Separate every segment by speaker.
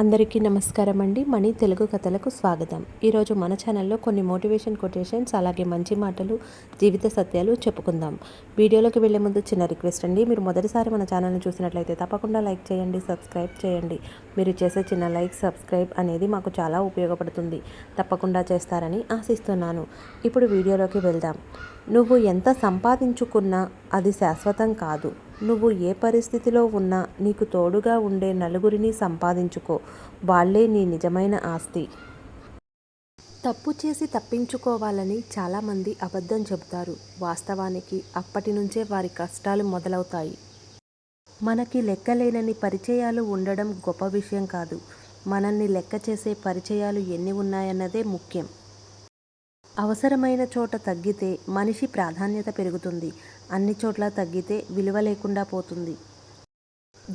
Speaker 1: అందరికీ నమస్కారం అండి. మణి తెలుగు కథలకు స్వాగతం. ఈరోజు మన ఛానల్లో కొన్ని మోటివేషన్ కొటేషన్స్ అలాగే మంచి మాటలు, జీవిత సత్యాలు చెప్పుకుందాం. వీడియోలోకి వెళ్ళే ముందు చిన్న రిక్వెస్ట్ అండి. మీరు మొదటిసారి మన ఛానల్ని చూసినట్లయితే తప్పకుండా లైక్ చేయండి, సబ్స్క్రైబ్ చేయండి. మీరు చేసే చిన్న లైక్, సబ్స్క్రైబ్ అనేది మాకు చాలా ఉపయోగపడుతుంది. తప్పకుండా చేస్తారని ఆశిస్తున్నాను. ఇప్పుడు వీడియోలోకి వెళ్దాం. నువ్వు ఎంత సంపాదించుకున్నా అది శాశ్వతం కాదు. నువ్వు ఏ పరిస్థితిలో ఉన్నా నీకు తోడుగా ఉండే నలుగురిని సంపాదించుకో. వాళ్ళే నీ నిజమైన ఆస్తి. తప్పు చేసి తప్పించుకోవాలని చాలామంది అబద్ధం చెబుతారు. వాస్తవానికి అప్పటి నుంచే వారి కష్టాలు మొదలవుతాయి. మనకి లెక్కలేనన్ని పరిచయాలు ఉండడం గొప్ప విషయం కాదు. మనల్ని లెక్క చేసే పరిచయాలు ఎన్ని ఉన్నాయన్నదే ముఖ్యం. అవసరమైన చోట తగ్గితే మనిషి ప్రాధాన్యత పెరుగుతుంది. అన్ని చోట్ల తగ్గితే విలువ లేకుండా పోతుంది.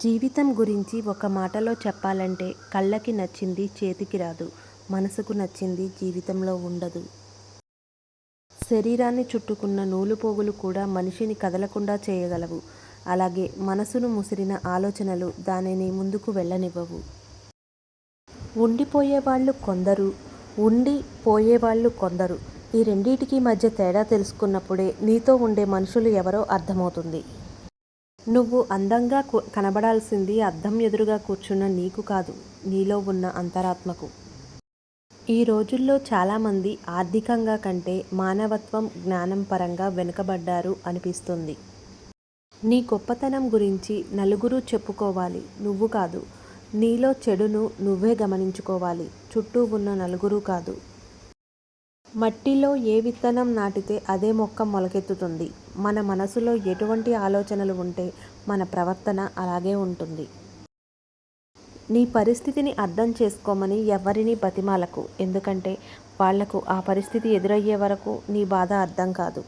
Speaker 1: జీవితం గురించి ఒక మాటలో చెప్పాలంటే కళ్ళకి నచ్చింది చేతికి రాదు, మనసుకు నచ్చింది జీవితంలో ఉండదు. శరీరాన్ని చుట్టుకున్న నూలుపోగులు కూడా మనిషిని కదలకుండా చేయగలవు. అలాగే మనసును ముసిరిన ఆలోచనలు దానిని ముందుకు వెళ్ళనివ్వవు. ఉండిపోయేవాళ్ళు కొందరు, ఉండి పోయేవాళ్ళు కొందరు. ఈ రెండిటికి మధ్య తేడా తెలుసుకున్నప్పుడే నీతో ఉండే మనుషులు ఎవరో అర్థమవుతుంది. నువ్వు అందంగా కనబడాల్సింది అద్దం ఎదురుగా కూర్చున్న నీకు కాదు, నీలో ఉన్న అంతరాత్మకు. ఈ రోజుల్లో చాలామంది ఆర్థికంగా కంటే మానవత్వం, జ్ఞానం పరంగా వెనుకబడ్డారు అనిపిస్తుంది. నీ గొప్పతనం గురించి నలుగురు చెప్పుకోవాలి, నువ్వు కాదు. నీలో చెడును నువ్వే గమనించుకోవాలి, చుట్టూ ఉన్న నలుగురు కాదు. మట్టిలో ఏ విత్తనం నాటితే అదే మొక్క మొలకెత్తుతుంది. మన మనసులో ఎటువంటి ఆలోచనలు ఉంటే మన ప్రవర్తన అలాగే ఉంటుంది. నీ పరిస్థితిని అర్థం చేసుకోమని ఎవరిని బతిమాలకు. ఎందుకంటే వాళ్లకు ఆ పరిస్థితి ఎదురయ్యే వరకు నీ బాధ అర్థం కాదు.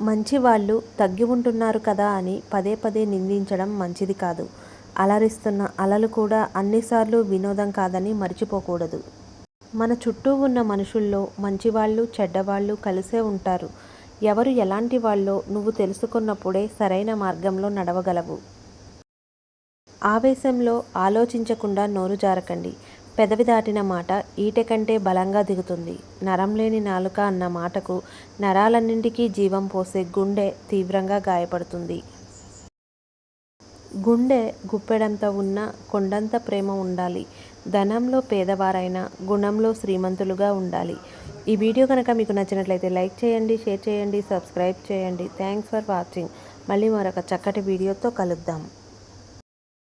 Speaker 1: మంచి వాళ్ళు తగ్గి ఉంటున్నారు కదా అని పదే పదే నిందించడం మంచిది కాదు. అలరిస్తున్న అలలు కూడా అన్నిసార్లు వినోదం కాదని మర్చిపోకూడదు. మన చుట్టూ ఉన్న మనుషుల్లో మంచివాళ్ళు, చెడ్డవాళ్ళు కలిసే ఉంటారు. ఎవరు ఎలాంటి వాళ్ళో నువ్వు తెలుసుకున్నప్పుడే సరైన మార్గంలో నడవగలవు. ఆవేశంలో ఆలోచించకుండా నోరు జారకండి. పెదవి దాటిన మాట ఈటె కంటే బలంగా దిగుతుంది. నరం లేని నాలుక అన్న మాటకు నరాలన్నింటికీ జీవం పోసే గుండె తీవ్రంగా గాయపడుతుంది. గుండె గుప్పెడంత ఉన్న కొండంత ప్రేమ ఉండాలి. ధనంలో పేదవారైనా గుణంలో శ్రీమంతులుగా ఉండాలి. ఈ వీడియో కనుక మీకు నచ్చినట్లయితే లైక్ చేయండి, షేర్ చేయండి, సబ్స్క్రైబ్ చేయండి. Thanks for watching. మళ్ళీ మరొక చక్కటి వీడియోతో కలుద్దాం.